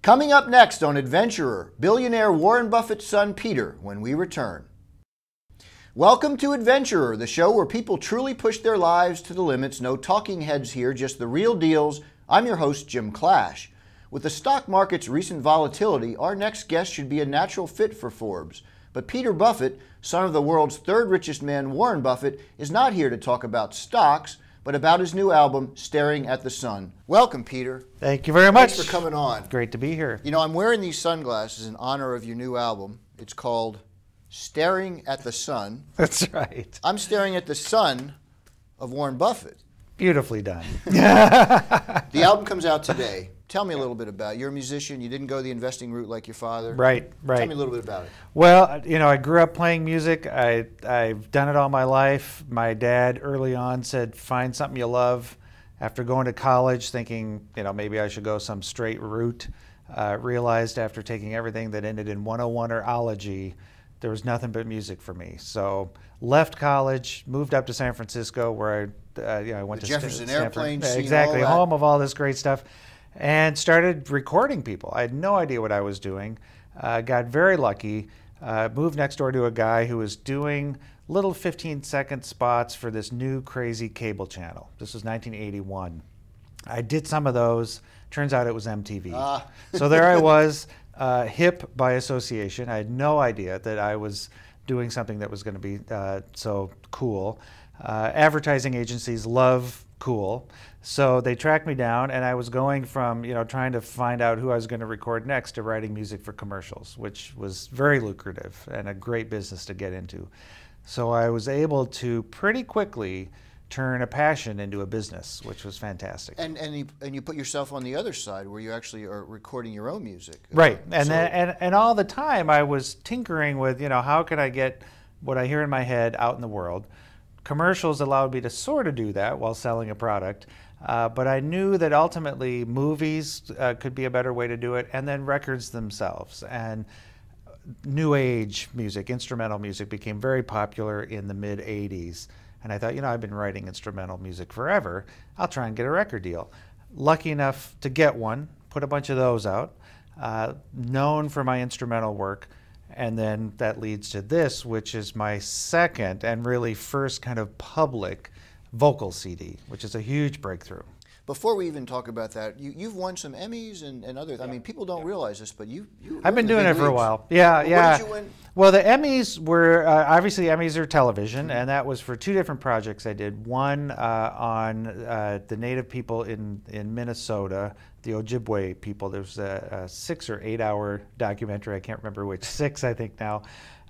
Coming up next on Adventurer, billionaire Warren Buffett's son Peter, when we return. Welcome to Adventurer, the show where people truly push their lives to the limits. No talking heads here, just the real deals. I'm your host, Jim Clash. With the stock market's recent volatility, our next guest should be a natural fit for Forbes. But Peter Buffett, son of the world's third richest man, Warren Buffett, is not here to talk about stocks, but about his new album, Staring at the Sun. Welcome, Peter. Thank you very much. Thanks for coming on. Great to be here. You know, I'm wearing these sunglasses in honor of your new album. It's called Staring at the Sun. That's right. I'm staring at the son of Warren Buffett. Beautifully done. The album comes out today. Tell me a little bit about it. You're a musician. You didn't go the investing route like your father. Right. Tell me a little bit about it. Well, you know, I grew up playing music. I've done it all my life. My dad early on said, find something you love. After going to college, thinking, you know, maybe I should go some straight route, realized after taking everything that ended in 101 or ology, there was nothing but music for me. So left college, moved up to San Francisco, where I went to Jefferson Stanford. Airplane scene, Exactly, all that. home of all this great stuff. And started recording people. I had no idea what I was doing. Got very lucky. Moved next door to a guy who was doing little 15-second spots for this new crazy cable channel. This was 1981. I did some of those. Turns out it was MTV. So there I was, hip by association. I had no idea that I was doing something that was going to be so cool. Advertising agencies love cool. So they tracked me down, and I was going from, you know, trying to find out who I was going to record next to writing music for commercials, which was very lucrative and a great business to get into. So I was able to pretty quickly turn a passion into a business, which was fantastic. And you put yourself on the other side where you actually are recording your own music. Right. And all the time I was tinkering with, you know, how could I get what I hear in my head out in the world? Commercials allowed me to sort of do that while selling a product. But I knew that ultimately movies could be a better way to do it, and then records themselves. And new age music, instrumental music, became very popular in the mid-'80s. And I thought, you know, I've been writing instrumental music forever. I'll try and get a record deal. Lucky enough to get one, put a bunch of those out, known for my instrumental work. And then that leads to this, which is my second and really first kind of public vocal CD, which is a huge breakthrough. Before we even talk about that, you've won some Emmys and other. I mean, people don't realize this, but I've been doing it for a while. Yeah, yeah. What did you win? Well, the Emmys were obviously Emmys are television, and that was for two different projects I did. One on the Native people in Minnesota, the Ojibwe people. There's a 6 or 8 hour documentary. I can't remember which. 6, I think now.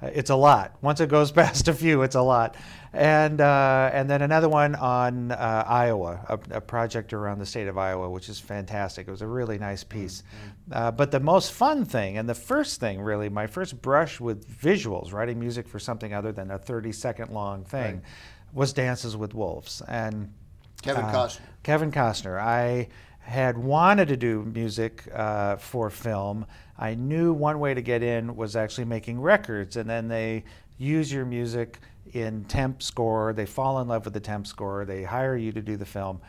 It's a lot. Once it goes past a few, it's a lot. And then another one on Iowa, a project around the state of Iowa, which is fantastic. It was a really nice piece. But the most fun thing, and the first thing really, my first brush with visuals, writing music for something other than a 30-second long thing, was Dances with Wolves. And Kevin Costner. Kevin Costner. I had wanted to do music for film. I knew one way to get in was actually making records, and then they use your music in temp score. They fall in love with the temp score. They hire you to do the film.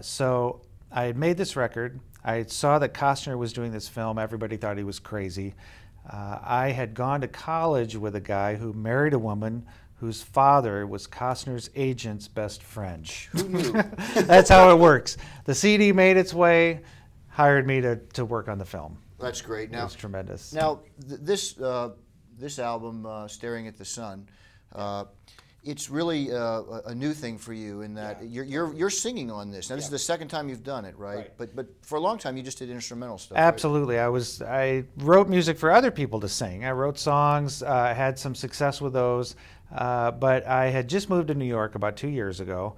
So I had made this record. I saw that Costner was doing this film. Everybody thought he was crazy. I had gone to college with a guy who married a woman whose father was Costner's agent's best friend. Who knew? That's how it works. The CD made its way, hired me to work on the film. That's great. Now, it was tremendous. Now, this album, Staring at the Sun, it's really a new thing for you in that you're singing on this. Now, this is the second time you've done it, right? But for a long time, you just did instrumental stuff. Absolutely. Right? I wrote music for other people to sing. I wrote songs, had some success with those. But I had just moved to New York about 2 years ago,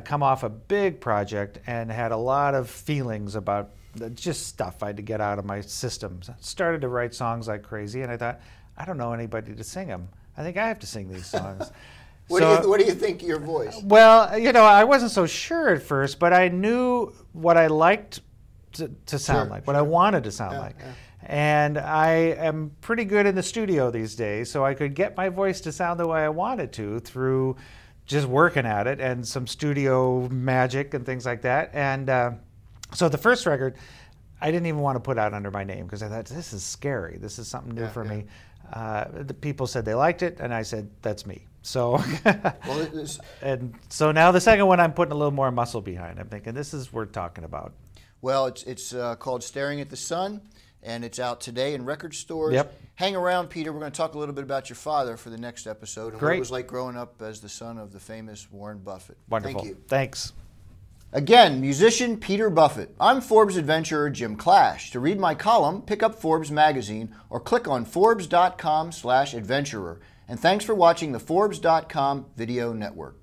come off a big project, and had a lot of feelings about just stuff I had to get out of my system. Started to write songs like crazy, and I thought, I don't know anybody to sing them. I think I have to sing these songs. What do you think of your voice? Well, you know, I wasn't so sure at first, but I knew what I liked to sound like, what I wanted to sound like. Yeah. And I am pretty good in the studio these days, so I could get my voice to sound the way I wanted to through just working at it and some studio magic and things like that. And so the first record, I didn't even want to put out under my name because I thought, this is scary. This is something new for me. The people said they liked it, and I said, that's me. So, and so now the second one I'm putting a little more muscle behind. I'm thinking, this is worth talking about. Well, it's called Staring at the Sun, and it's out today in record stores. Yep. Hang around, Peter. We're going to talk a little bit about your father for the next episode and what it was like growing up as the son of the famous Warren Buffett. Wonderful. Thank you. Thanks. Again, musician Peter Buffett. I'm Forbes adventurer Jim Clash. To read my column, pick up Forbes magazine or click on Forbes.com/adventurer. And thanks for watching the Forbes.com video network.